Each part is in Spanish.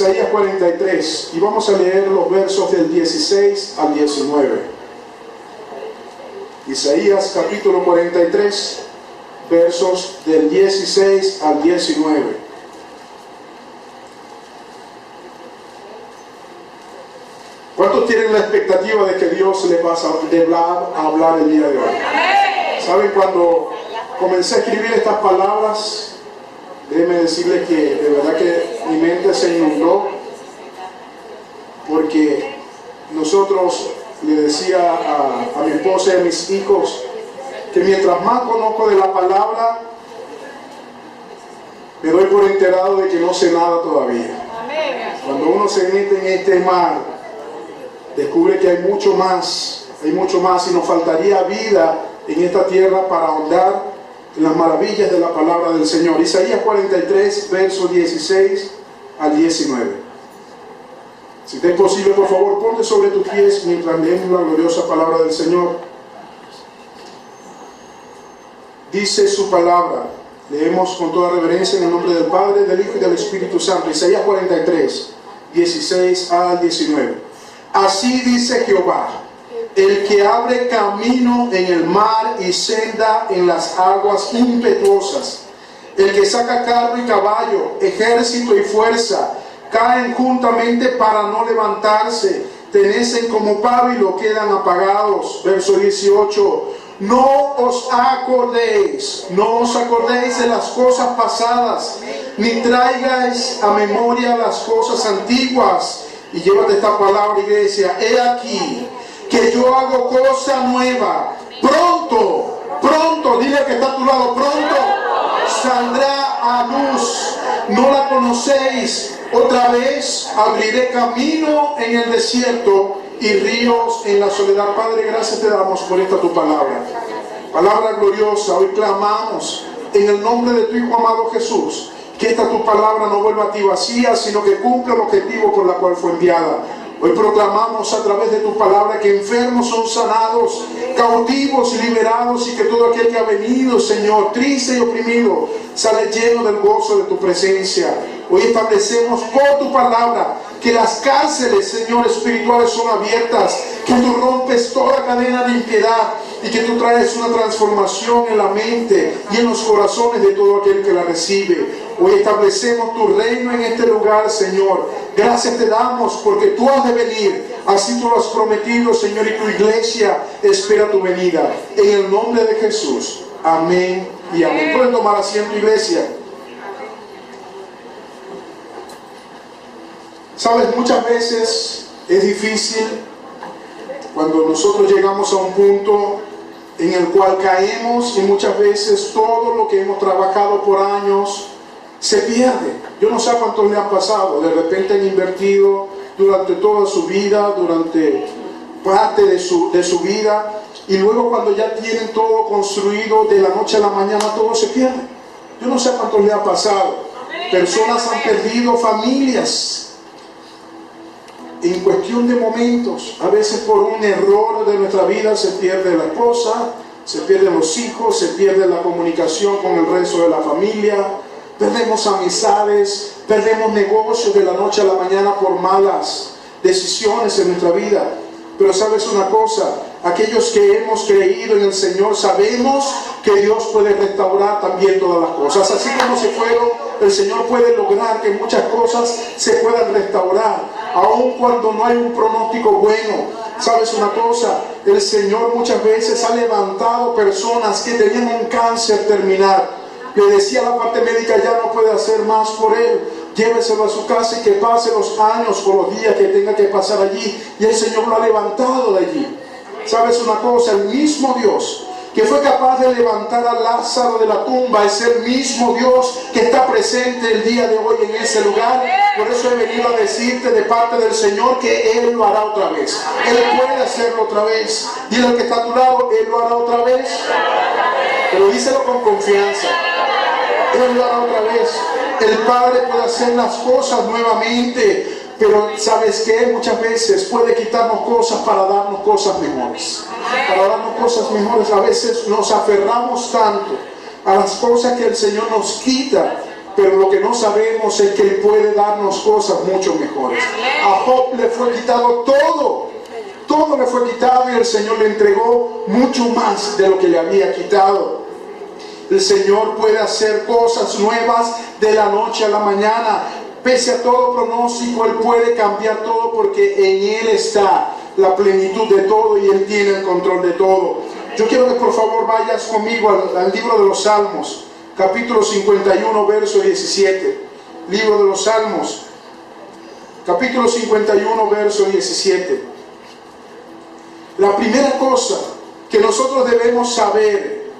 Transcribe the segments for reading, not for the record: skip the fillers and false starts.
Isaías 43, y vamos a leer los versos del 16 al 19. Isaías capítulo 43, versos del 16 al 19. ¿Cuántos tienen la expectativa de que Dios les va a hablar el día de hoy? ¿Saben? Cuando comencé a escribir estas palabras, déjenme decirles que de verdad que mi mente se inundó, porque nosotros, le decía a mi esposa y a mis hijos, que mientras más conozco de la palabra, me doy por enterado de que no sé nada todavía. Cuando uno se mete en este mar, descubre que hay mucho más, y nos faltaría vida en esta tierra para ahondar en las maravillas de la palabra del Señor. Isaías 43, versos 16 al 19. Si te es posible, por favor, ponte sobre tus pies mientras leemos la gloriosa palabra del Señor. Dice su palabra, leemos con toda reverencia en el nombre del Padre, del Hijo y del Espíritu Santo. Isaías 43, 16 al 19. Así dice Jehová, el que abre camino en el mar y senda en las aguas impetuosas, el que saca carro y caballo, ejército y fuerza, caen juntamente para no levantarse, tenecen como pábilo, quedan apagados. Verso 18. No os acordéis de las cosas pasadas, ni traigáis a memoria las cosas antiguas. Y llévate esta palabra, iglesia. He aquí que yo hago cosa nueva. Pronto, dile que está a tu lado, pronto saldrá a luz. No la conocéis. Otra vez abriré camino en el desierto y ríos en la soledad. Padre, gracias te damos por esta tu palabra. Palabra gloriosa. Hoy clamamos en el nombre de tu Hijo amado Jesús, que esta tu palabra no vuelva a ti vacía, sino que cumpla el objetivo por la cual fue enviada. Hoy proclamamos a través de tu palabra que enfermos son sanados, cautivos y liberados, y que todo aquel que ha venido, Señor, triste y oprimido, sale lleno del gozo de tu presencia. Hoy establecemos por tu palabra que las cárceles, Señor, espirituales son abiertas, que tú rompes toda cadena de impiedad y que tú traes una transformación en la mente y en los corazones de todo aquel que la recibe. Hoy establecemos tu reino en este lugar, Señor. Gracias te damos porque tú has de venir. Así tú lo has prometido, Señor, y tu iglesia espera tu venida. En el nombre de Jesús. Amén y amén. Pueden tomar asiento, iglesia. Sabes, muchas veces es difícil cuando nosotros llegamos a un punto en el cual caemos, y muchas veces todo lo que hemos trabajado por años se pierde. Yo no sé a cuántos le han pasado. De repente han invertido durante toda su vida, durante parte de su vida, y luego cuando ya tienen todo construido, de la noche a la mañana todo se pierde. Yo no sé a cuántos le ha pasado. Personas han perdido familias en cuestión de momentos. A veces por un error de nuestra vida se pierde la esposa, se pierden los hijos, se pierde la comunicación con el resto de la familia, perdemos amistades, perdemos negocios de la noche a la mañana por malas decisiones en nuestra vida. Pero sabes una cosa, aquellos que hemos creído en el Señor sabemos que Dios puede restaurar también todas las cosas. Así como se fueron, el Señor puede lograr que muchas cosas se puedan restaurar, aun cuando no hay un pronóstico bueno. Sabes una cosa, el Señor muchas veces ha levantado personas que tenían un cáncer terminal. Le decía la parte médica, ya no puede hacer más por él, lléveselo a su casa y que pase los años o los días que tenga que pasar allí, y el Señor lo ha levantado de allí. Sabes una cosa, el mismo Dios que fue capaz de levantar a Lázaro de la tumba es el mismo Dios que está presente el día de hoy en ese lugar. Por eso he venido a decirte de parte del Señor que Él lo hará otra vez. Él puede hacerlo otra vez. Dile al que está a tu lado, Él lo hará otra vez. Pero díselo con confianza. Él lo hará otra vez. El Padre puede hacer las cosas nuevamente. Pero ¿sabes qué? Muchas veces puede quitarnos cosas para darnos cosas mejores. Para darnos cosas mejores. A veces nos aferramos tanto a las cosas que el Señor nos quita, pero lo que no sabemos es que Él puede darnos cosas mucho mejores. A Job le fue quitado todo. Todo le fue quitado y el Señor le entregó mucho más de lo que le había quitado. El Señor puede hacer cosas nuevas de la noche a la mañana. Pese a todo pronóstico, Él puede cambiar todo porque en Él está la plenitud de todo y Él tiene el control de todo. Yo quiero que por favor vayas conmigo al libro de los Salmos, capítulo 51, verso 17. Libro de los Salmos, capítulo 51, verso 17. La primera cosa que nosotros debemos saber,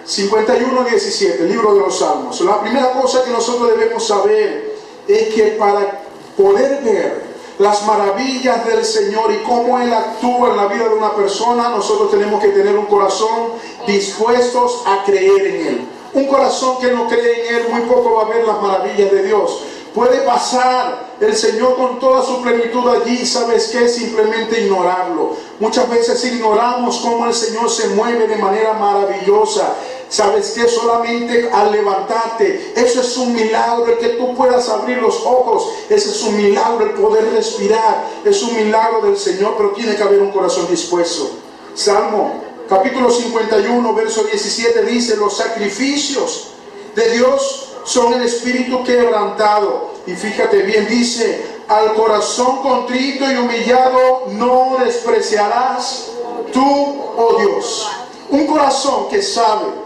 51:17, libro de los Salmos. La primera cosa que nosotros debemos saber es que para poder ver las maravillas del Señor y cómo Él actúa en la vida de una persona, nosotros tenemos que tener un corazón dispuestos a creer en Él. Un corazón que no cree en Él muy poco va a ver las maravillas de Dios. Puede pasar el Señor con toda su plenitud allí, ¿sabes qué? Simplemente ignorarlo. Muchas veces ignoramos cómo el Señor se mueve de manera maravillosa. ¿Sabes qué? Solamente al levantarte, eso es un milagro, el que tú puedas abrir los ojos, ese es un milagro, el poder respirar, es un milagro del Señor, pero tiene que haber un corazón dispuesto. Salmo, capítulo 51, verso 17 dice, los sacrificios de Dios son el espíritu quebrantado. Y fíjate bien, dice, al corazón contrito y humillado no despreciarás tú, oh Dios. Un corazón que sabe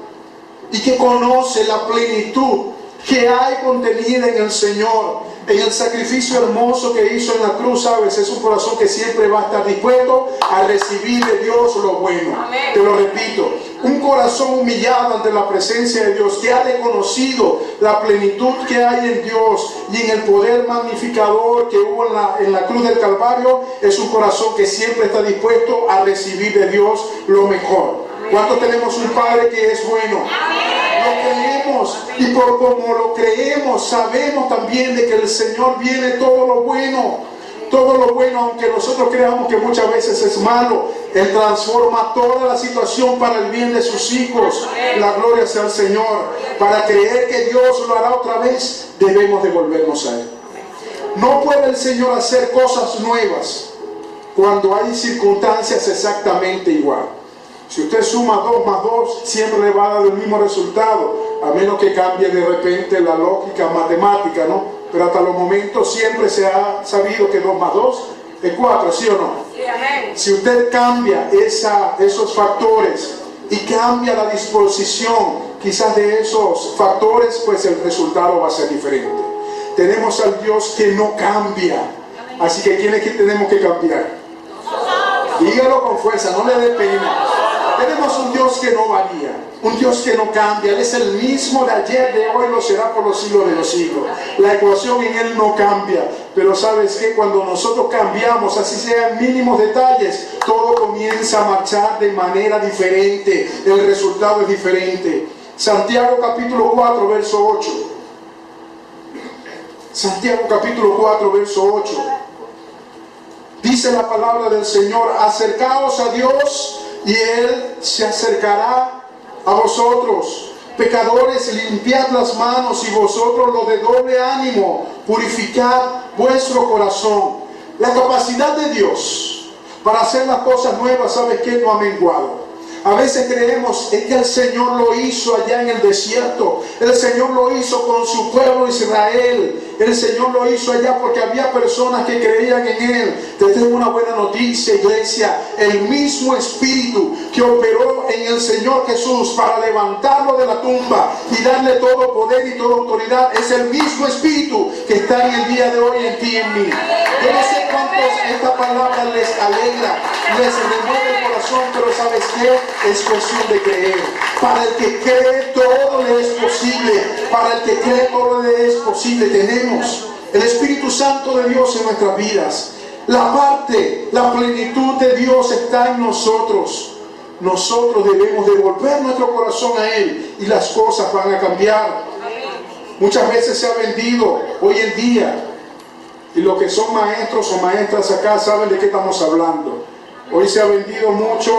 y que conoce la plenitud que hay contenida en el Señor, en el sacrificio hermoso que hizo en la cruz, ¿sabes? Es un corazón que siempre va a estar dispuesto a recibir de Dios lo bueno. Amén. Te lo repito, un corazón humillado ante la presencia de Dios, que ha reconocido la plenitud que hay en Dios y en el poder magnificador que hubo en la cruz del Calvario, es un corazón que siempre está dispuesto a recibir de Dios lo mejor. ¿Cuántos tenemos un Padre que es bueno? Lo creemos, y por como lo creemos, sabemos también de que el Señor viene todo lo bueno. Todo lo bueno, aunque nosotros creamos que muchas veces es malo, Él transforma toda la situación para el bien de sus hijos. La gloria sea al Señor. Para creer que Dios lo hará otra vez, debemos devolvernos a Él. No puede el Señor hacer cosas nuevas cuando hay circunstancias exactamente igual. Si usted suma 2 más 2, siempre le va a dar el mismo resultado, a menos que cambie de repente la lógica matemática, ¿no? Pero hasta los momentos siempre se ha sabido que 2 más 2 es 4, ¿sí o no? Sí, amén. Si usted cambia esos factores y cambia la disposición quizás de esos factores, pues el resultado va a ser diferente. Tenemos al Dios que no cambia, así que ¿quién es que tenemos que cambiar? Dígalo con fuerza, no le dé pena. Tenemos un Dios que no varía, un Dios que no cambia. Él es el mismo de ayer, de hoy, lo será por los siglos de los siglos. La ecuación en Él no cambia. Pero ¿sabes qué? Cuando nosotros cambiamos, así sean mínimos detalles, todo comienza a marchar de manera diferente. El resultado es diferente. Santiago capítulo 4, verso 8. Santiago capítulo 4, verso 8. Dice la palabra del Señor, acercaos a Dios y Él se acercará a vosotros. Pecadores, limpiad las manos, y vosotros los de doble ánimo, purificad vuestro corazón. La capacidad de Dios para hacer las cosas nuevas, ¿sabes qué? No ha menguado. A veces creemos que el Señor lo hizo allá en el desierto. El Señor lo hizo con su pueblo Israel. El Señor lo hizo allá porque había personas que creían en Él. Te tengo una buena noticia, iglesia. El mismo Espíritu que operó en el Señor Jesús para levantarlo de la tumba y darle todo poder y toda autoridad, es el mismo Espíritu que está en el día de hoy en ti y en mí. Yo no sé cuántos esta palabra les alegra, les remueve el corazón, pero ¿sabes qué? Es cuestión de creer. Para el que cree, todo le es posible. Para el que cree, todo le es posible. Tenemos el Espíritu Santo de Dios en nuestras vidas. La plenitud de Dios está en nosotros. Nosotros debemos devolver nuestro corazón a Él y las cosas van a cambiar. Muchas veces se ha vendido hoy en día, y los que son maestros o maestras acá saben de qué estamos hablando. Hoy se ha vendido mucho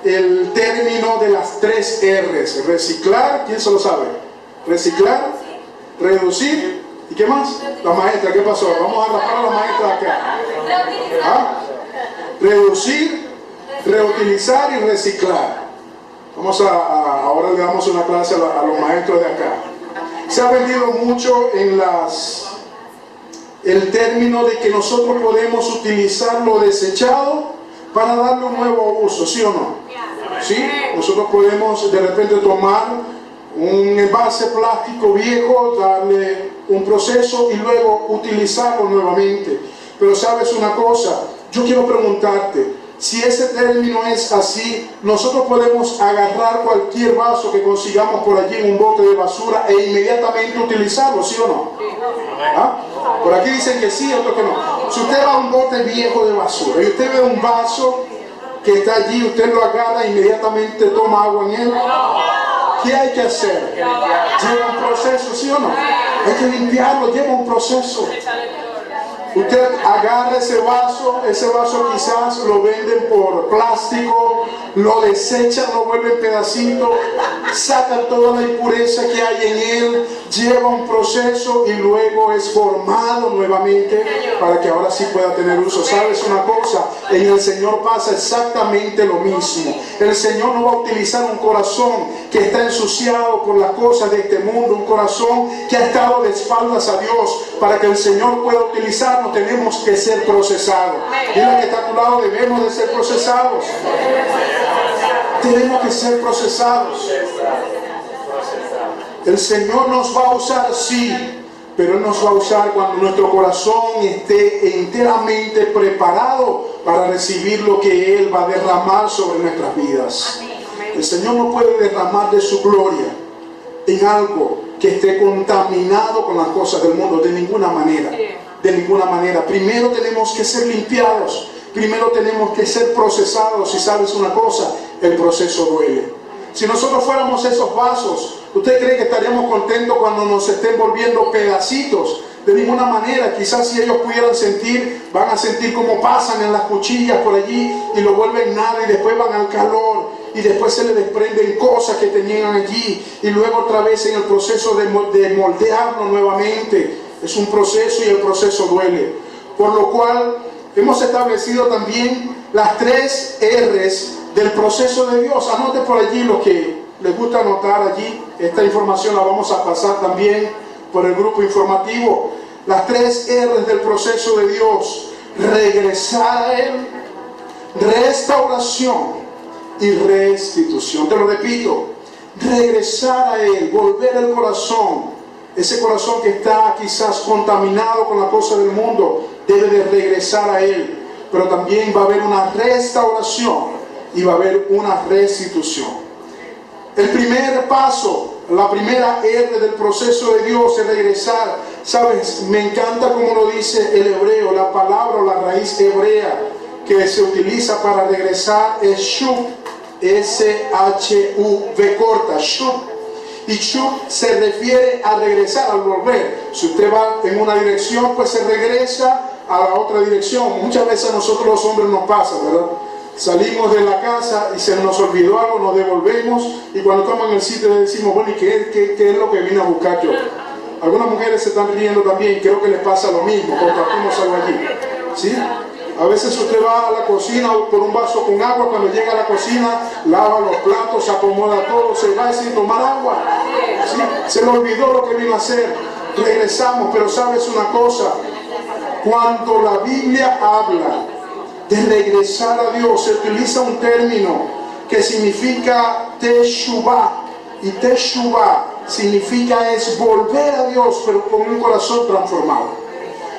el término de las 3 R's. Reciclar, ¿quién se lo sabe? reciclar, reducir, ¿y qué más? La maestra, ¿qué pasó? Vamos a rapar a la maestra acá. ¿Ah? Reducir, reutilizar y reciclar. Ahora le damos una clase a los maestros de acá. Se ha vendido mucho en el término de que nosotros podemos utilizar lo desechado para darle un nuevo uso, ¿sí o no? ¿Sí? Nosotros podemos de repente tomar un envase plástico viejo, darle un proceso y luego utilizarlo nuevamente. Pero sabes una cosa, yo quiero preguntarte, si ese término es así, nosotros podemos agarrar cualquier vaso que consigamos por allí en un bote de basura e inmediatamente utilizarlo, ¿sí o no? ¿Ah? Por aquí dicen que sí, otros que no. Si usted va a un bote viejo de basura y usted ve un vaso que está allí, usted lo agarra e inmediatamente toma agua en él, ¿qué hay que hacer? Lleva un proceso, ¿sí o no? Hay que limpiarlo, lleva un proceso. Usted agarra ese vaso quizás lo venden por plástico, lo desechan, lo vuelven pedacito, sacan toda la impureza que hay en él, lleva un proceso y luego es formado nuevamente para que ahora sí pueda tener uso. ¿Sabes una cosa? En el Señor pasa exactamente lo mismo. El Señor no va a utilizar un corazón que está ensuciado por las cosas de este mundo, un corazón que ha estado de espaldas a Dios. Para que el Señor pueda utilizarnos tenemos que ser procesados. Mira que está a tu lado, debemos de ser procesados. Tenemos que ser procesados. El Señor nos va a usar, sí, pero Él nos va a usar cuando nuestro corazón esté enteramente preparado para recibir lo que Él va a derramar sobre nuestras vidas. El Señor no puede derramar de su gloria en algo que esté contaminado con las cosas del mundo, de ninguna manera. De ninguna manera. Primero tenemos que ser limpiados. Primero tenemos que ser procesados. Y sabes una cosa, el proceso duele. Si nosotros fuéramos esos vasos, ¿usted cree que estaríamos contentos cuando nos estén volviendo pedacitos? De ninguna manera. Quizás si ellos pudieran sentir, van a sentir como pasan en las cuchillas por allí y lo vuelven nada y después van al calor y después se les desprenden cosas que tenían allí y luego otra vez en el proceso de moldearlo nuevamente. Es un proceso y el proceso duele. Por lo cual hemos establecido también las 3 R's del proceso de Dios. Anote por allí lo que les gusta anotar allí. Esta información la vamos a pasar también por el grupo informativo. Las 3 R's del proceso de Dios: regresar a Él, restauración y restitución. Te lo repito, regresar a Él, volver el corazón. Ese corazón que está quizás contaminado con la cosa del mundo debe de regresar a Él. Pero también va a haber una restauración y va a haber una restitución. El primer paso, la primera R del proceso de Dios es regresar. Sabes, me encanta como lo dice el hebreo, la palabra o la raíz hebrea que se utiliza para regresar es shuv, S-H-U-V corta, shuv. Y shuv se refiere a regresar, al volver. Si usted va en una dirección, pues se regresa a la otra dirección. Muchas veces a nosotros los hombres nos pasa, ¿verdad? Salimos de la casa y se nos olvidó algo, nos devolvemos y cuando estamos en el sitio le decimos, bueno, ¿y qué es lo que vine a buscar yo? Algunas mujeres se están riendo también, creo que les pasa lo mismo, compartimos algo allí, ¿sí? A veces usted va a la cocina por un vaso con agua, cuando llega a la cocina, lava los platos, se acomoda todo, se va sin tomar agua. ¿Sí? Se le olvidó lo que vino a hacer. Regresamos, pero sabes una cosa, cuando la Biblia habla de regresar a Dios, se utiliza un término que significa teshuvah, y teshuvah significa es volver a Dios, pero con un corazón transformado.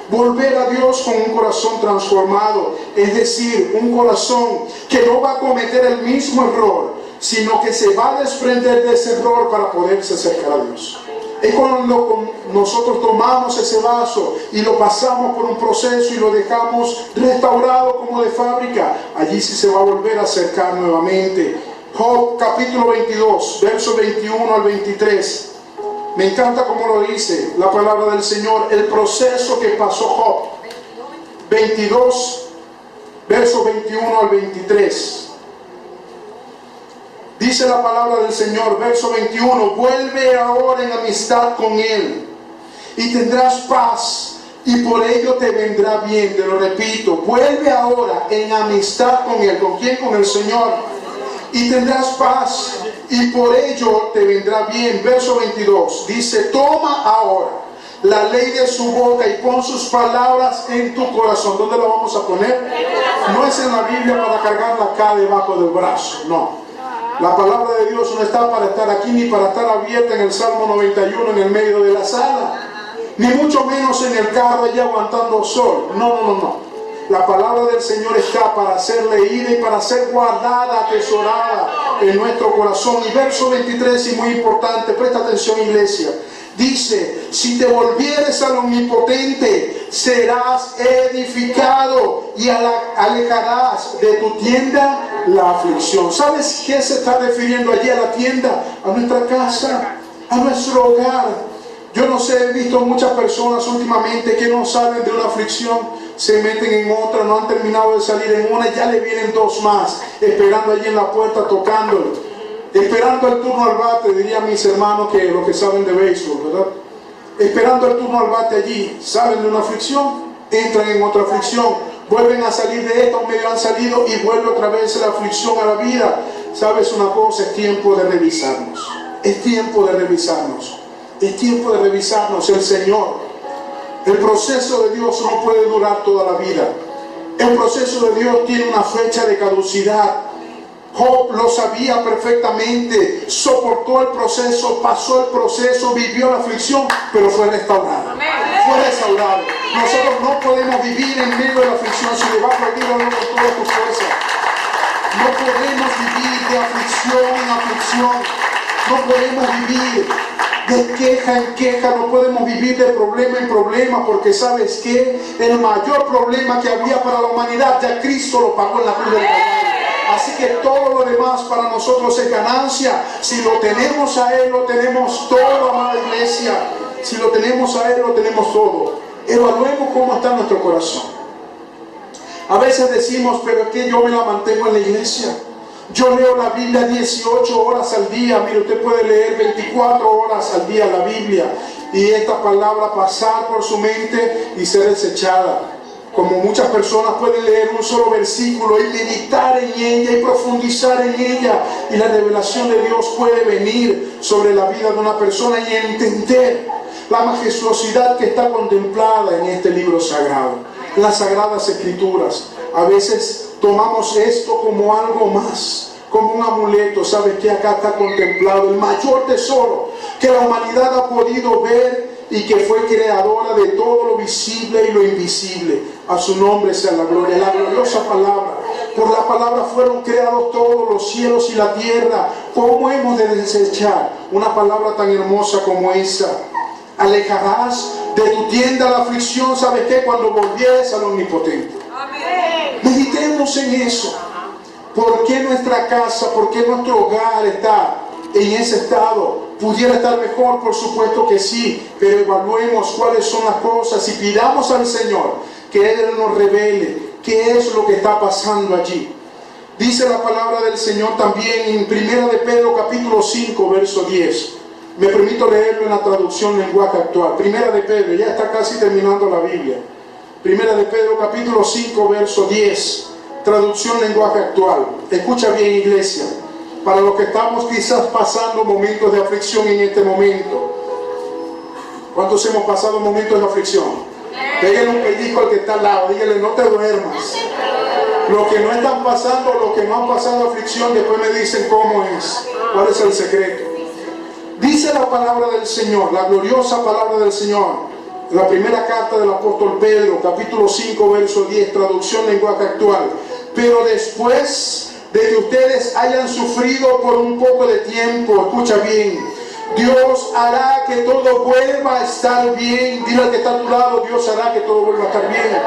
Volver a Dios con un corazón transformado, es decir, un corazón que no va a cometer el mismo error, sino que se va a desprender de ese error para poderse acercar a Dios. Es cuando nosotros tomamos ese vaso y lo pasamos por un proceso y lo dejamos restaurado como de fábrica, allí sí se va a volver a acercar nuevamente. Job capítulo 22, versos 21 al 23. Me encanta como lo dice la palabra del Señor, el proceso que pasó Job. 22, versos 21 al 23. Dice la palabra del Señor, verso 21, vuelve ahora en amistad con Él y tendrás paz y por ello te vendrá bien. Te lo repito, vuelve ahora en amistad con Él. ¿Con quién? Con el Señor. Y tendrás paz y por ello te vendrá bien. Verso 22 dice, toma ahora la ley de su boca y pon sus palabras en tu corazón. ¿Dónde la vamos a poner? No es en la Biblia para cargarla acá debajo del brazo, no. La palabra de Dios no está para estar aquí ni para estar abierta en el Salmo 91 en el medio de la sala, ni mucho menos en el carro allá aguantando sol. No. La palabra del Señor está para ser leída y para ser guardada, atesorada en nuestro corazón. Y verso 23, y muy importante, presta atención, iglesia. Dice, si te volvieres al Omnipotente, serás edificado y alejarás de tu tienda la aflicción. ¿Sabes qué se está refiriendo allí a la tienda? A nuestra casa, a nuestro hogar. Yo no sé, he visto muchas personas últimamente que no salen de una aflicción, se meten en otra, no han terminado de salir en una y ya le vienen dos más, esperando allí en la puerta, tocándole. Esperando el turno al bate, dirían mis hermanos que los que saben de béisbol, ¿verdad? Esperando el turno al bate allí, salen de una aflicción, entran en otra aflicción, vuelven a salir de esta, un medio han salido y vuelve otra vez la aflicción a la vida. ¿Sabes una cosa? Es tiempo de revisarnos. Es tiempo de revisarnos. Es tiempo de revisarnos. El Señor, el proceso de Dios no puede durar toda la vida. El proceso de Dios tiene una fecha de caducidad. Job lo sabía perfectamente, soportó el proceso, pasó el proceso, vivió la aflicción, pero fue restaurado. Fue restaurado. Nosotros no podemos vivir en medio de la aflicción. Si le va a pedir algo con toda tu fuerza, no podemos vivir de aflicción en aflicción. No podemos vivir de queja en queja, no podemos vivir de problema en problema, porque ¿sabes qué? El mayor problema que había para la humanidad, ya Cristo lo pagó en la cruz del Calvario. Así que todo lo demás para nosotros es ganancia. Si lo tenemos a Él, lo tenemos todo, amada iglesia. Si lo tenemos a Él, lo tenemos todo. Evaluemos cómo está nuestro corazón. A veces decimos, pero es que yo me la mantengo en la iglesia. Yo leo la Biblia 18 horas al día. Mire, usted puede leer 24 horas al día la Biblia y esta palabra pasar por su mente y ser desechada. Como muchas personas pueden leer un solo versículo y meditar en ella y profundizar en ella, y la revelación de Dios puede venir sobre la vida de una persona y entender la majestuosidad que está contemplada en este libro sagrado, en las sagradas escrituras. A veces tomamos esto como algo más, como un amuleto. ¿Sabes qué? Acá está contemplado el mayor tesoro que la humanidad ha podido ver y que fue creadora de todo lo visible y lo invisible. A su nombre sea la gloria, la gloriosa palabra. Por la palabra fueron creados todos los cielos y la tierra. ¿Cómo hemos de desechar una palabra tan hermosa como esa? Alejarás de tu tienda la aflicción, ¿sabes qué? Cuando volvieres al Omnipotente. Amén. Meditemos en eso. ¿Por qué nuestra casa, por qué nuestro hogar está en ese estado? ¿Pudiera estar mejor? Por supuesto que sí, pero evaluemos cuáles son las cosas y pidamos al Señor que Él nos revele qué es lo que está pasando allí. Dice la palabra del Señor también en 1 de Pedro capítulo 5 verso 10. Me permito leerlo en la traducción lenguaje actual. 1 de Pedro, ya está casi terminando la Biblia. 1 de Pedro capítulo 5 verso 10, traducción lenguaje actual. Escucha bien, iglesia, para los que estamos quizás pasando momentos de aflicción en este momento. ¿Cuántos hemos pasado momentos de aflicción? Pégale un pellizco al que está al lado, dígale, no te duermas. Los que no están pasando, los que no han pasado aflicción, después me dicen cómo es, cuál es el secreto. Dice la palabra del Señor, la gloriosa palabra del Señor, la primera carta del apóstol Pedro, capítulo 5, verso 10, traducción lenguaje actual. Pero después de que ustedes hayan sufrido por un poco de tiempo, escucha bien, Dios hará que todo vuelva a estar bien. Dile al que está a tu lado, Dios hará que todo vuelva a estar bien.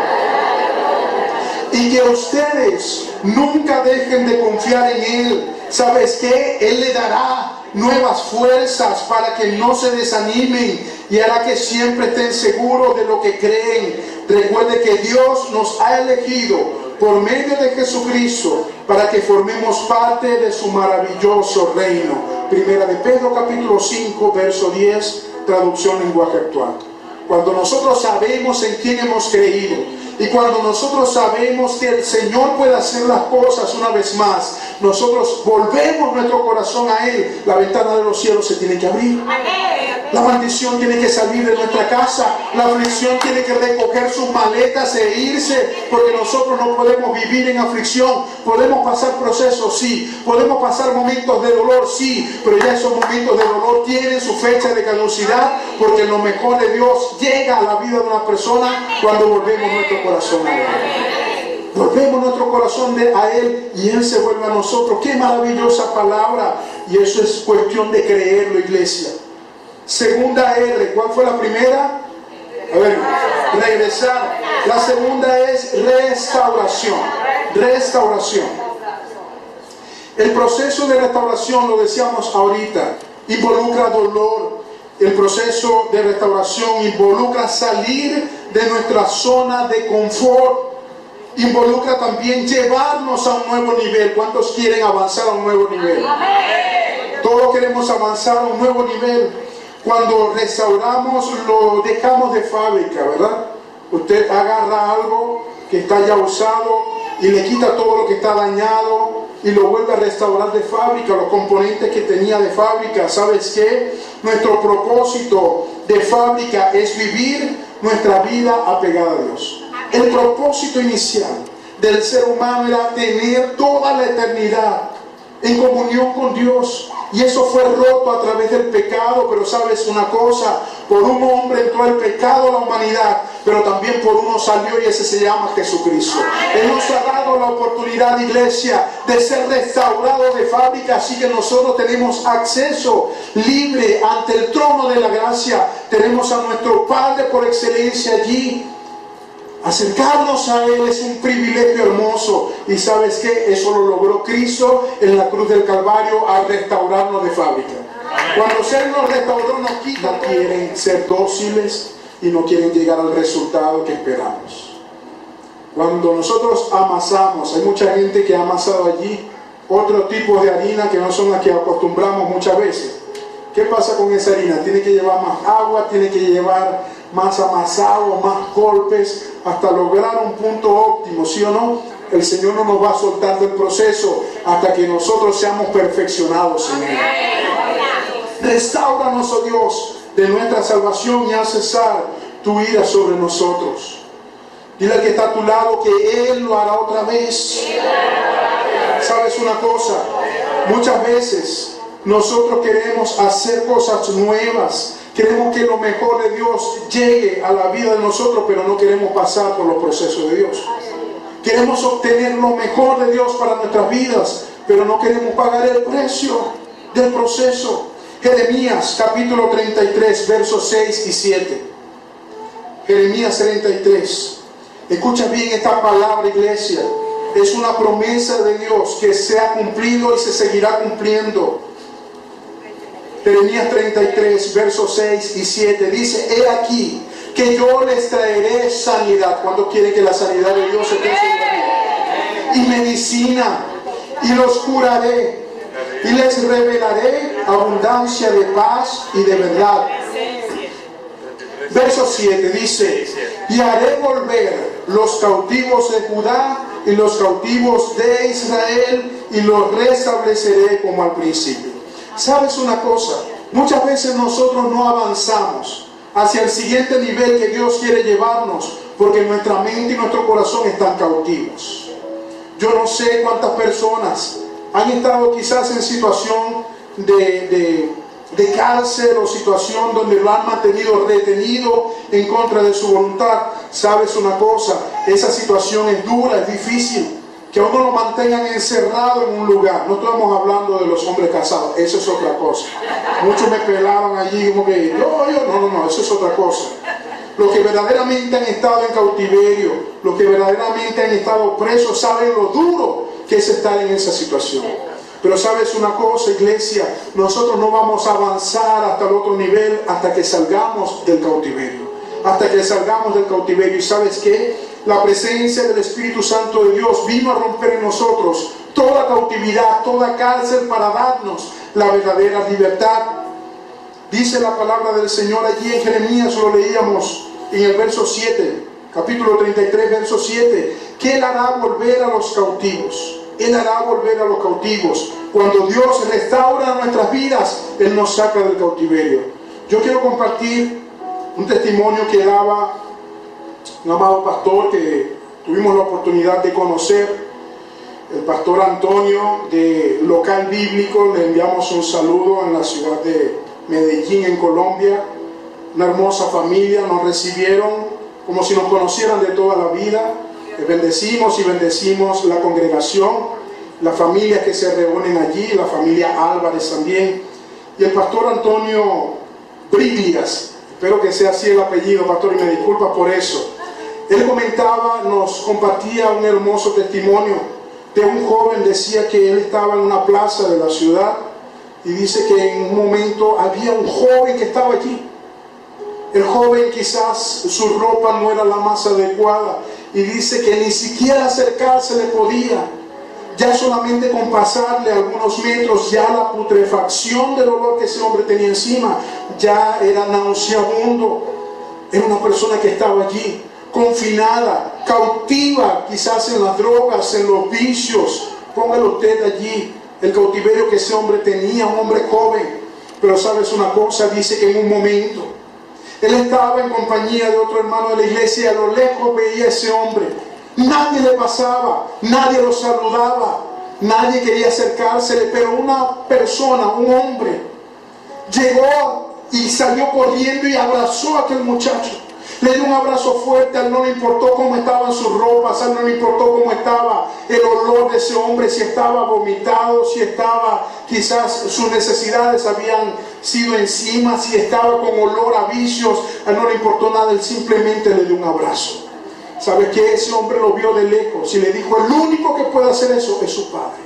Y que ustedes nunca dejen de confiar en Él. ¿Sabes qué? Él le dará nuevas fuerzas para que no se desanimen y hará que siempre estén seguros de lo que creen. Recuerde que Dios nos ha elegido por medio de Jesucristo, para que formemos parte de su maravilloso reino. Primera de Pedro capítulo 5, verso 10, traducción lenguaje actual. Cuando nosotros sabemos en quién hemos creído y cuando nosotros sabemos que el Señor puede hacer las cosas una vez más, nosotros volvemos nuestro corazón a Él. La ventana de los cielos se tiene que abrir. La maldición tiene que salir de nuestra casa. La aflicción tiene que recoger sus maletas e irse, porque nosotros no podemos vivir en aflicción. Podemos pasar procesos, sí. Podemos pasar momentos de dolor, sí. Pero ya esos momentos de dolor tienen su fecha de caducidad, porque lo mejor de Dios llega a la vida de una persona cuando volvemos nuestro corazón a Él. Volvemos nuestro corazón a Él y Él se vuelve a nosotros. ¡Qué maravillosa palabra! Y eso es cuestión de creerlo, iglesia. Segunda R, ¿cuál fue la primera? A ver, regresar. La segunda es restauración. Restauración. El proceso de restauración, lo decíamos ahorita, involucra dolor. El proceso de restauración involucra salir de nuestra zona de confort. Involucra también llevarnos a un nuevo nivel. ¿Cuántos quieren avanzar a un nuevo nivel? Todos queremos avanzar a un nuevo nivel. Cuando restauramos, lo dejamos de fábrica, ¿verdad? Usted agarra algo que está ya usado y le quita todo lo que está dañado y lo vuelve a restaurar de fábrica, los componentes que tenía de fábrica. ¿Sabes qué? Nuestro propósito de fábrica es vivir nuestra vida apegada a Dios. El propósito inicial del ser humano era tener toda la eternidad en comunión con Dios. Y eso fue roto a través del pecado. Pero sabes una cosa, por un hombre entró el pecado a la humanidad, pero también por uno salió, y ese se llama Jesucristo. Él nos ha dado la oportunidad, iglesia, de ser restaurados de fábrica. Así que nosotros tenemos acceso libre ante el trono de la gracia. Tenemos a nuestro Padre por excelencia allí. Acercarnos a Él es un privilegio hermoso. Y ¿sabes qué? Eso lo logró Cristo en la cruz del Calvario al restaurarnos de fábrica. Cuando Él nos restauró, nos quita. No quieren ser dóciles y no quieren llegar al resultado que esperamos. Cuando nosotros amasamos, hay mucha gente que ha amasado allí otro tipo de harina que no son las que acostumbramos muchas veces. ¿Qué pasa con esa harina? Tiene que llevar más agua, tiene que llevar más amasado, más golpes, hasta lograr un punto óptimo, ¿sí o no? El Señor no nos va a soltar del proceso hasta que nosotros seamos perfeccionados en Él. Restáuranos, oh Dios, de nuestra salvación y haz cesar tu ira sobre nosotros. Dile al que está a tu lado que Él lo hará otra vez. ¿Sabes una cosa? Muchas veces nosotros queremos hacer cosas nuevas. Queremos que lo mejor de Dios llegue a la vida de nosotros, pero no queremos pasar por los procesos de Dios. Queremos obtener lo mejor de Dios para nuestras vidas, pero no queremos pagar el precio del proceso. Jeremías capítulo 33, versos 6 y 7. Jeremías 33. Escucha bien esta palabra, iglesia. Es una promesa de Dios que se ha cumplido y se seguirá cumpliendo. Jeremías 33, versos 6 y 7 dice: he aquí que yo les traeré sanidad. ¿Cuándo quiere que la sanidad de Dios esté sobre mí? Y medicina, y los curaré, y les revelaré abundancia de paz y de verdad. Verso 7 dice: y haré volver los cautivos de Judá y los cautivos de Israel, y los restableceré como al principio. ¿Sabes una cosa? Muchas veces nosotros no avanzamos hacia el siguiente nivel que Dios quiere llevarnos, porque nuestra mente y nuestro corazón están cautivos. Yo no sé cuántas personas han estado quizás en situación de cárcel o situación donde lo han mantenido retenido en contra de su voluntad. ¿Sabes una cosa? Esa situación es dura, es difícil. Que a uno lo mantengan encerrado en un lugar. No estamos hablando de los hombres casados, eso es otra cosa. Muchos me pelaban allí como que no, eso es otra cosa. Los que verdaderamente han estado en cautiverio, los que verdaderamente han estado presos, saben lo duro que es estar en esa situación. Pero sabes una cosa, iglesia, nosotros no vamos a avanzar hasta el otro nivel hasta que salgamos del cautiverio. hasta que salgamos del cautiverio. ¿Y sabes qué? La presencia del Espíritu Santo de Dios vino a romper en nosotros toda cautividad, toda cárcel, para darnos la verdadera libertad. Dice la palabra del Señor allí en Jeremías, lo leíamos en el verso 7, capítulo 33, verso 7, que Él hará volver a los cautivos. Él hará volver a los cautivos. Cuando Dios restaura nuestras vidas, Él nos saca del cautiverio. Yo quiero compartir un testimonio que daba un amado pastor que tuvimos la oportunidad de conocer, el pastor Antonio de Local Bíblico. Le enviamos un saludo en la ciudad de Medellín, en Colombia. Una hermosa familia, nos recibieron como si nos conocieran de toda la vida. Bendecimos y bendecimos la congregación, las familias que se reúnen allí, la familia Álvarez también. Y el pastor Antonio Briglias, espero que sea así el apellido, pastor, y me disculpa por eso. Él comentaba, nos compartía un hermoso testimonio de un joven. Decía que él estaba en una plaza de la ciudad y dice que en un momento había un joven que estaba allí. El joven, quizás su ropa no era la más adecuada, y dice que ni siquiera acercarse le podía. Ya solamente con pasarle algunos metros, ya la putrefacción del olor que ese hombre tenía encima ya era nauseabundo. Era una persona que estaba allí, confinada, cautiva, quizás en las drogas, en los vicios. Póngalo usted allí, el cautiverio que ese hombre tenía, un hombre joven. Pero sabes una cosa, dice que en un momento él estaba en compañía de otro hermano de la iglesia y a lo lejos veía a ese hombre. Nadie le pasaba, nadie lo saludaba, nadie quería acercársele, pero una persona, un hombre, llegó y salió corriendo y abrazó a aquel muchacho. Le dio un abrazo fuerte. A él no le importó cómo estaban sus ropas, a él no le importó cómo estaba el olor de ese hombre, si estaba vomitado, si estaba, quizás sus necesidades habían sido encima, si estaba con olor a vicios. A él no le importó nada, él simplemente le dio un abrazo. ¿Sabe qué? Ese hombre lo vio de lejos y le dijo: el único que puede hacer eso es su padre.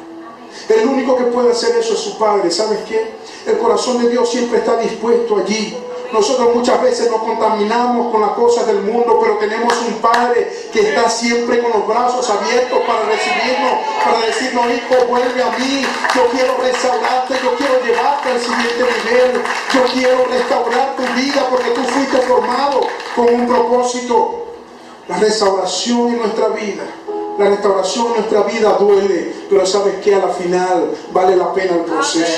El único que puede hacer eso es su padre. ¿Sabes qué? El corazón de Dios siempre está dispuesto allí. Nosotros muchas veces nos contaminamos con las cosas del mundo, pero tenemos un Padre que está siempre con los brazos abiertos para recibirnos, para decirnos: hijo, vuelve a mí, yo quiero restaurarte, yo quiero llevarte al siguiente nivel, yo quiero restaurar tu vida porque tú fuiste formado con un propósito. La restauración en nuestra vida, la restauración en nuestra vida duele, pero sabes que a la final vale la pena el proceso.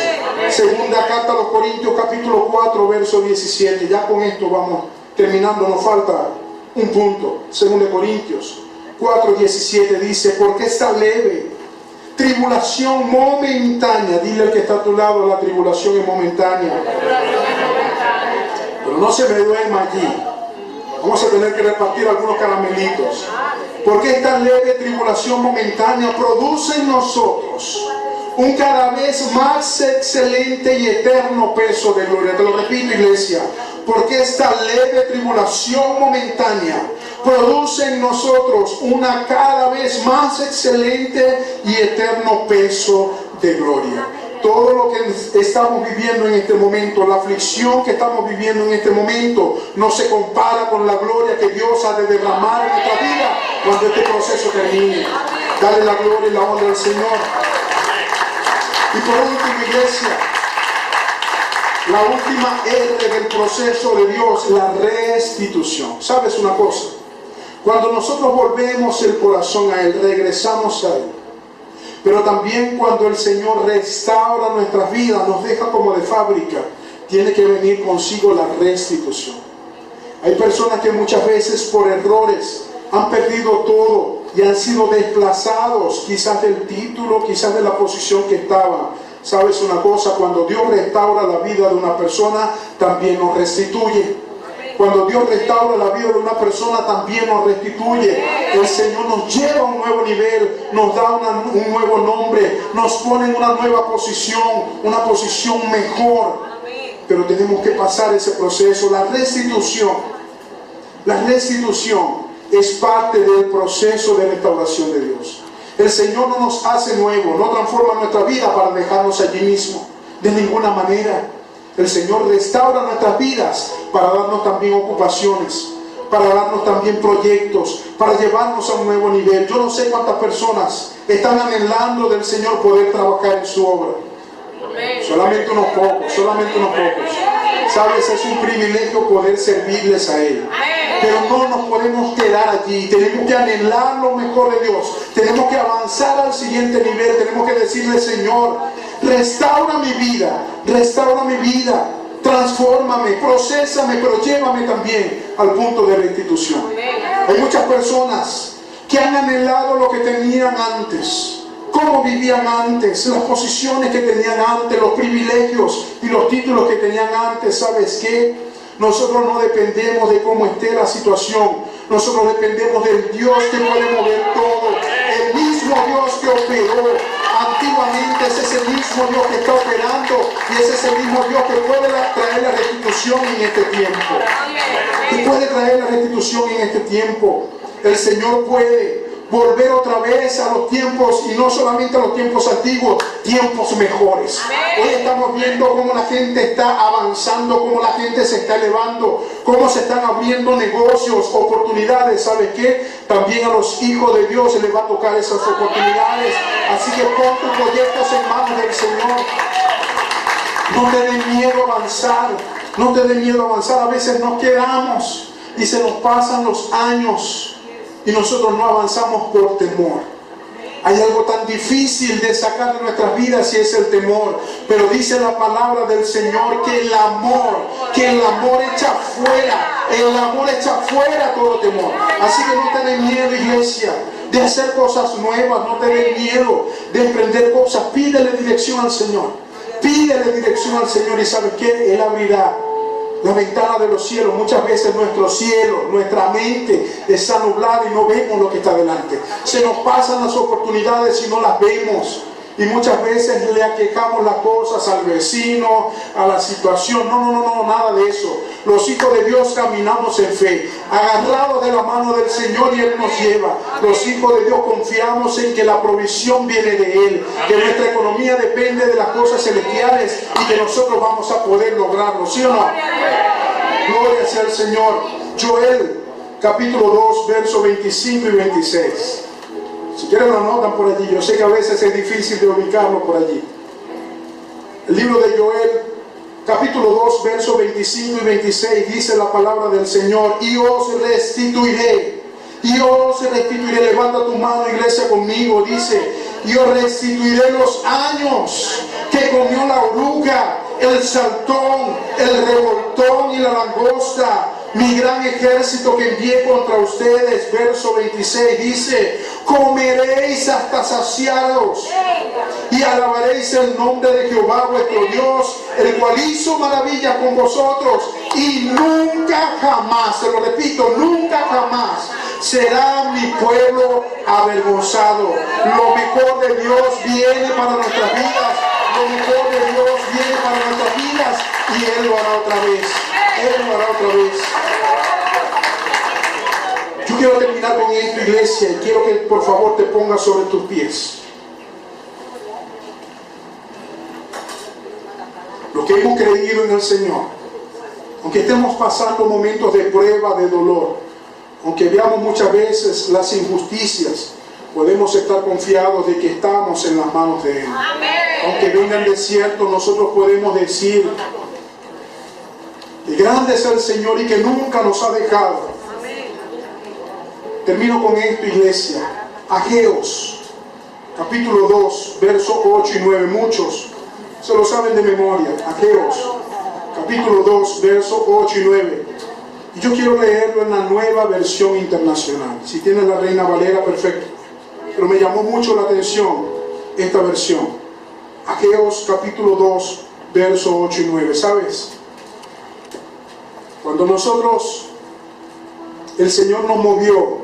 Segunda carta a los Corintios, capítulo 4, verso 17. Ya con esto vamos terminando, nos falta un punto. Segunda Corintios 4, 17 dice: porque esta leve tribulación momentánea, dile al que está a tu lado, la tribulación es momentánea, pero no se me duerma allí. Vamos a tener que repartir algunos caramelitos. Porque esta leve tribulación momentánea produce en nosotros un cada vez más excelente y eterno peso de gloria. Te lo repito, iglesia. Porque esta leve tribulación momentánea produce en nosotros una cada vez más excelente y eterno peso de gloria. Todo lo que estamos viviendo en este momento, la aflicción que estamos viviendo en este momento, no se compara con la gloria que Dios ha de derramar en nuestra vida cuando este proceso termine. Dale la gloria y la honra al Señor. Y por último, iglesia, la última R del proceso de Dios, la restitución. ¿Sabes una cosa? Cuando nosotros volvemos el corazón a Él, regresamos a Él. Pero también cuando el Señor restaura nuestras vidas, nos deja como de fábrica, tiene que venir consigo la restitución. Hay personas que muchas veces por errores han perdido todo y han sido desplazados, quizás del título, quizás de la posición que estaban. ¿Sabes una cosa? Cuando Dios restaura la vida de una persona, también nos restituye. Cuando Dios restaura la vida de una persona, también nos restituye. El Señor nos lleva a un nuevo nivel, nos da un nuevo nombre, nos pone en una nueva posición, una posición mejor. Pero tenemos que pasar ese proceso. La restitución es parte del proceso de restauración de Dios. El Señor no nos hace nuevo, no transforma nuestra vida para dejarnos allí mismo, de ninguna manera. El Señor restaura nuestras vidas para darnos también ocupaciones, para darnos también proyectos, para llevarnos a un nuevo nivel. Yo no sé cuántas personas están anhelando del Señor poder trabajar en su obra. Solamente unos pocos, solamente unos pocos. Sabes, es un privilegio poder servirles a Él. Pero no nos podemos quedar allí. Tenemos que anhelar lo mejor de Dios. Tenemos que avanzar al siguiente nivel. Tenemos que decirle: Señor, restaura mi vida, transfórmame, procésame, pero llévame también al punto de restitución. Hay muchas personas que han anhelado lo que tenían antes, cómo vivían antes, las posiciones que tenían antes, los privilegios y los títulos que tenían antes. ¿Sabes qué? Nosotros no dependemos de cómo esté la situación. Nosotros dependemos del Dios que puede mover todo. El mismo Dios que operó antiguamente es ese mismo Dios que está operando, y es ese mismo Dios que puede traer la restitución en este tiempo. Que puede traer la restitución en este tiempo. El Señor puede volver otra vez a los tiempos, y no solamente a los tiempos antiguos, tiempos mejores. Hoy estamos viendo cómo la gente está avanzando, cómo la gente se está elevando, cómo se están abriendo negocios, oportunidades. ¿Sabes qué? También a los hijos de Dios se les va a tocar esas oportunidades. Así que pon tus proyectos en manos del Señor. No te dé miedo avanzar, no te dé miedo avanzar. A veces nos quedamos y se nos pasan los años y nosotros no avanzamos por temor. Hay algo tan difícil de sacar de nuestras vidas, y es el temor. Pero dice la palabra del Señor que el amor echa fuera todo temor. Así que no te dé miedo, iglesia, de hacer cosas nuevas. No te dé miedo de emprender cosas. Pídele dirección al Señor. Pídele dirección al Señor, y ¿sabes qué? Él abrirá la ventana de los cielos. Muchas veces nuestro cielo, nuestra mente está nublada y no vemos lo que está delante. Se nos pasan las oportunidades y no las vemos. Y muchas veces le aquejamos las cosas al vecino, a la situación. No, nada de eso. Los hijos de Dios caminamos en fe, agarrados de la mano del Señor, y Él nos lleva. Los hijos de Dios confiamos en que la provisión viene de Él, que nuestra economía depende de las cosas celestiales y que nosotros vamos a poder lograrlo. ¿Sí o no? Gloria sea al Señor. Joel, capítulo 2, versos 25 y 26. Si quieren lo anotan por allí. Yo sé que a veces es difícil de ubicarlo por allí. El libro de Joel, capítulo 2, versos 25 y 26, dice la palabra del Señor: y os restituiré. Levanta tu mano, iglesia, conmigo. Dice: y os restituiré los años que comió la oruga, el saltón, el revoltón y la langosta, mi gran ejército que envié contra ustedes. Verso 26 dice: comeréis hasta saciaros y alabaréis el nombre de Jehová vuestro Dios, el cual hizo maravillas con vosotros, y nunca jamás, se lo repito, nunca jamás será mi pueblo avergonzado. Lo mejor de Dios viene para nuestras vidas. Lo mejor de Dios viene para nuestras vidas, y Él lo hará otra vez. Él lo hará otra vez. Yo quiero terminar con esto, iglesia, y quiero que por favor te pongas sobre tus pies. Los que hemos creído en el Señor, aunque estemos pasando momentos de prueba, de dolor, aunque veamos muchas veces las injusticias, podemos estar confiados de que estamos en las manos de Él. Aunque venga el desierto, nosotros podemos decir que grande es el Señor y que nunca nos ha dejado. Termino con esto, iglesia. Ageos, capítulo 2, versos 8 y 9. Muchos se lo saben de memoria. Ageos, capítulo 2, versos 8 y 9. Y yo quiero leerlo en la Nueva Versión Internacional. Si tienes la Reina Valera, perfecto. Pero me llamó mucho la atención esta versión. Ageos, capítulo 2, versos 8 y 9. ¿Sabes? Cuando nosotros, el Señor nos movió,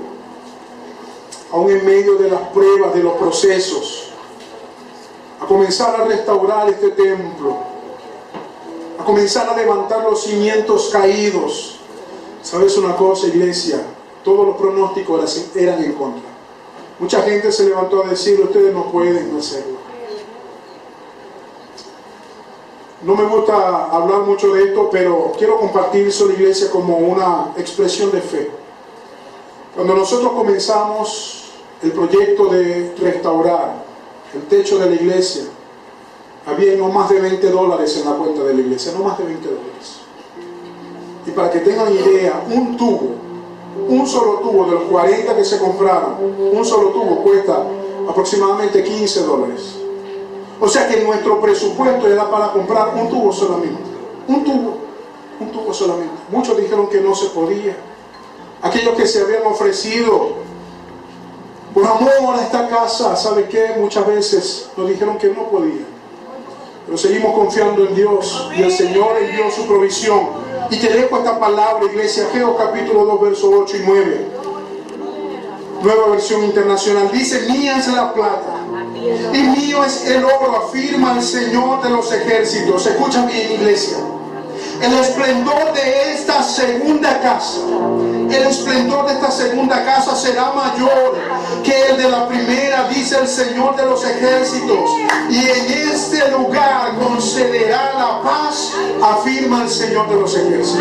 aún en medio de las pruebas, de los procesos, a comenzar a restaurar este templo, a comenzar a levantar los cimientos caídos. ¿Sabes una cosa, iglesia? Todos los pronósticos eran en contra. Mucha gente se levantó a decir: ustedes no pueden hacerlo. No me gusta hablar mucho de esto, pero quiero compartir eso en la iglesia como una expresión de fe. Cuando nosotros comenzamos el proyecto de restaurar el techo de la iglesia, había no más de $20 en la cuenta de la iglesia, no más de $20. Y para que tengan idea, un tubo, un solo tubo de los 40 que se compraron, un solo tubo cuesta aproximadamente $15. O sea que nuestro presupuesto era para comprar un tubo solamente. Un tubo solamente. Muchos dijeron que no se podía. Aquellos que se habían ofrecido por amor a esta casa, ¿sabe qué? Muchas veces nos dijeron que no podían. Pero seguimos confiando en Dios y el Señor envió su provisión. Y te dejo esta palabra, iglesia, Ageo capítulo 2, versos 8 y 9. Nueva versión internacional. Dice: mía es la plata y mío es el oro, afirma el Señor de los ejércitos. Escucha bien, iglesia. El esplendor de esta segunda casa, el esplendor de esta segunda casa será mayor que el de la primera, dice el Señor de los ejércitos. Y en este lugar concederá la paz, afirma el Señor de los ejércitos.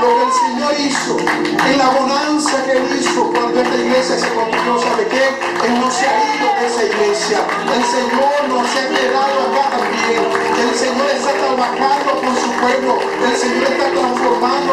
Lo que el Señor hizo, en la bonanza que Él hizo cuando esta iglesia se construyó, ¿sabe qué? Él no se ha ido de esa iglesia. El Señor nos ha quedado acá también. El Señor está trabajando con su pueblo. El Señor está transformando